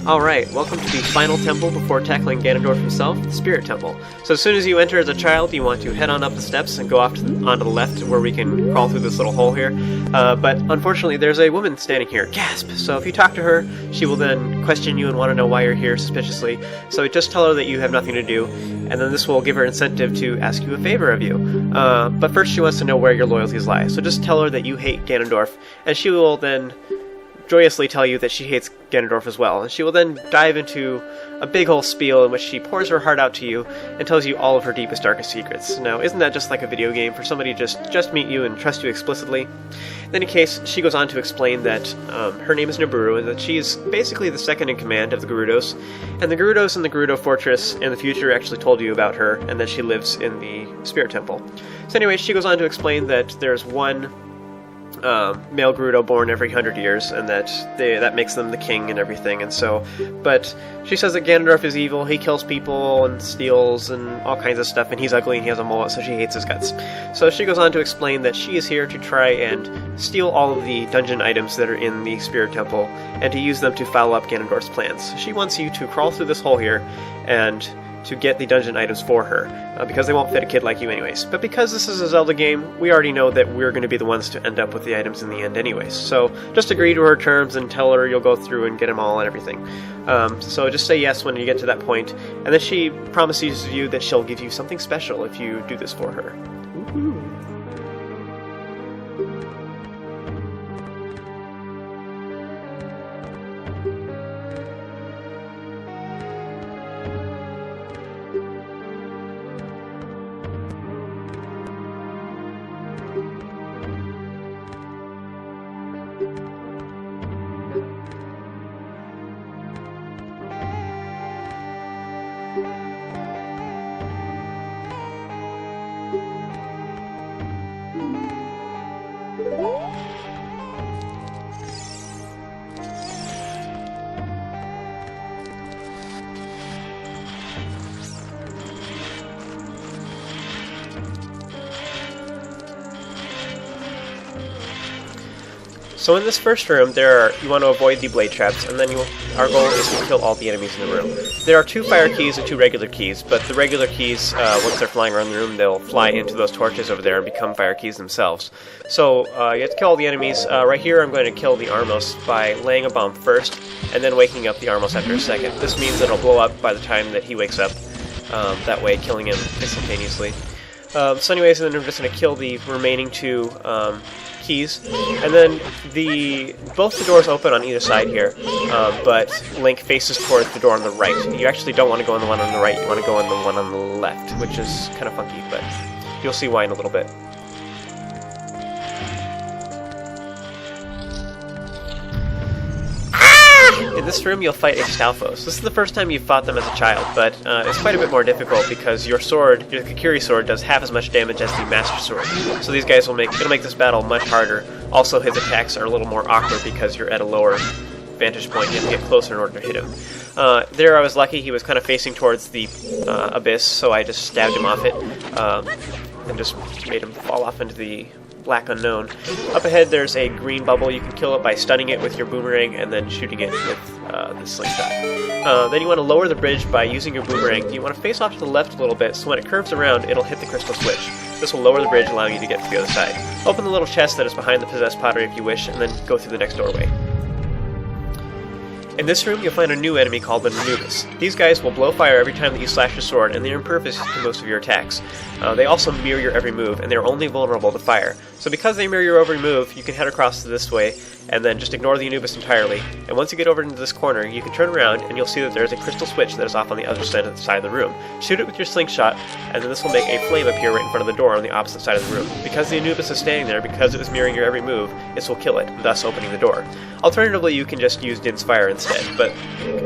Alright, welcome to the final temple before tackling Ganondorf himself, the Spirit Temple. So as soon as you enter as a child, you want to head on up the steps and go off onto the left where we can crawl through this little hole here. But unfortunately, there's a woman standing here. Gasp! So if you talk to her, she will then question you and want to know why you're here suspiciously. So just tell her that you have nothing to do, and then this will give her incentive to ask you a favor of you. But first she wants to know where your loyalties lie. So just tell her that you hate Ganondorf, and she will then joyously tell you that she hates Ganondorf as well, and she will then dive into a big whole spiel in which she pours her heart out to you and tells you all of her deepest, darkest secrets. Now, isn't that just like a video game for somebody to just meet you and trust you explicitly? In any case, she goes on to explain that her name is Nabooru, and that she is basically the second in command of the Gerudos, and the Gerudos in the Gerudo Fortress in the future actually told you about her, and that she lives in the Spirit Temple. So anyway, she goes on to explain that there's one male Gerudo born every 100 years, and that makes them the king and everything, and so, but she says that Ganondorf is evil, he kills people and steals and all kinds of stuff, and he's ugly and he has a mullet, so she hates his guts. So she goes on to explain that she is here to try and steal all of the dungeon items that are in the Spirit Temple, and to use them to foul up Ganondorf's plans. She wants you to crawl through this hole here, and to get the dungeon items for her, because they won't fit a kid like you anyways. But because this is a Zelda game, we already know that we're going to be the ones to end up with the items in the end anyways. So just agree to her terms and tell her you'll go through and get them all and everything. So just say yes when you get to that point, and then she promises you that she'll give you something special if you do this for her. Ooh. So in this first room, you want to avoid the blade traps, and then our goal is to kill all the enemies in the room. There are 2 fire keys and 2 regular keys, but the regular keys, once they're flying around the room, they'll fly into those torches over there and become fire keys themselves. So you have to kill all the enemies. Right here I'm going to kill the Armos by laying a bomb first, and then waking up the Armos after a second. This means that it'll blow up by the time that he wakes up, that way killing him instantaneously. So anyways, then I'm just going to kill the remaining 2 keys, and then both the doors open on either side here, but Link faces towards the door on the right. You actually don't want to go on the one on the right, you want to go on the one on the left, which is kind of funky, but you'll see why in a little bit. In this room, you'll fight a Stalfos. This is the first time you've fought them as a child, but it's quite a bit more difficult because your sword, your Kikiri sword, does half as much damage as the Master Sword. So these guys it'll make this battle much harder. Also, his attacks are a little more awkward because you're at a lower vantage point. You have to get closer in order to hit him. There I was lucky, he was kind of facing towards the abyss, so I just stabbed him off it, and just made him fall off into the black unknown. Up ahead there's a green bubble. You can kill it by stunning it with your boomerang and then shooting it with the slingshot. Then you want to lower the bridge by using your boomerang. You want to face off to the left a little bit, so when it curves around it'll hit the crystal switch. This will lower the bridge, allowing you to get to the other side. Open the little chest that is behind the possessed pottery if you wish, and then go through the next doorway. In this room, you'll find a new enemy called the Anubis. These guys will blow fire every time that you slash your sword, and they are impervious to most of your attacks. They also mirror your every move, and they are only vulnerable to fire. So because they mirror your every move, you can head across to this way, and then just ignore the Anubis entirely. And once you get over into this corner, you can turn around, and you'll see that there's a crystal switch that is off on the other side of the room. Shoot it with your slingshot, and then this will make a flame appear right in front of the door on the opposite side of the room. Because the Anubis is standing there, because it is mirroring your every move, this will kill it, thus opening the door. Alternatively, you can just use Din's Fire instead, but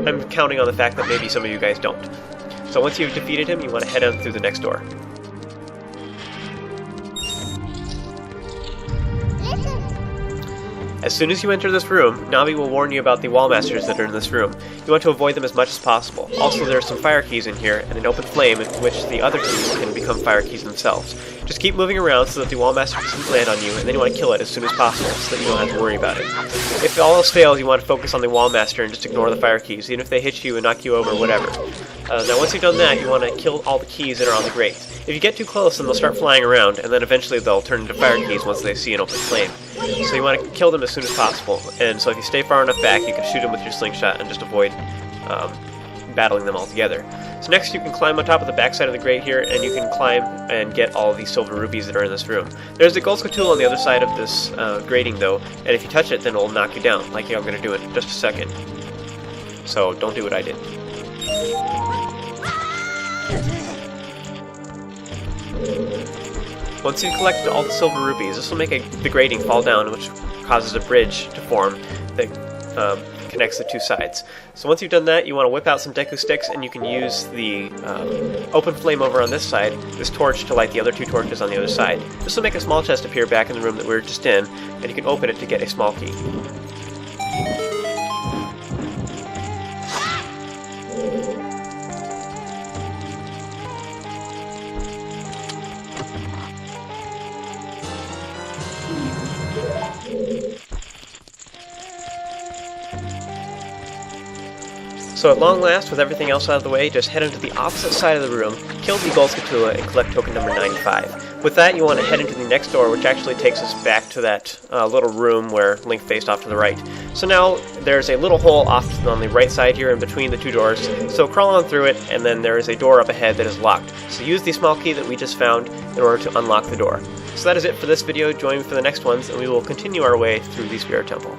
I'm counting on the fact that maybe some of you guys don't. So once you've defeated him, you want to head on through the next door. As soon as you enter this room, Navi will warn you about the wall masters that are in this room. You want to avoid them as much as possible. Also, there are some fire keys in here, and an open flame in which the other keys can become fire keys themselves. Just keep moving around so that the wall master doesn't land on you, and then you want to kill it as soon as possible so that you don't have to worry about it. If all else fails, you want to focus on the wall master and just ignore the fire keys, even if they hit you and knock you over, whatever. Now once you've done that, you want to kill all the keys that are on the grate. If you get too close, then they'll start flying around, and then eventually they'll turn into fire keys once they see an open flame. So you want to kill them as soon as possible, and so if you stay far enough back, you can shoot them with your slingshot and just avoid battling them all together. So next you can climb on top of the backside of the grate here, and you can climb and get all the silver rubies that are in this room. There's a gold Skulltula on the other side of this grating though, and if you touch it then it'll knock you down, like I'm going to do in just a second. So don't do what I did. Once you've collected all the silver rubies, this will make the grating fall down, which causes a bridge to form that connects the two sides. So once you've done that, you want to whip out some Deku sticks, and you can use the open flame over on this side, this torch, to light the other two torches on the other side. This will make a small chest appear back in the room that we were just in, and you can open it to get a small key. So at long last, with everything else out of the way, just head into the opposite side of the room, kill the gold Skulltula, and collect token number 95. With that, you want to head into the next door, which actually takes us back to that little room where Link faced off to the right. So now there's a little hole off on the right side here in between the two doors, so crawl on through it, and then there is a door up ahead that is locked. So use the small key that we just found in order to unlock the door. So that is it for this video. Join me for the next ones, and we will continue our way through the Spirit Temple.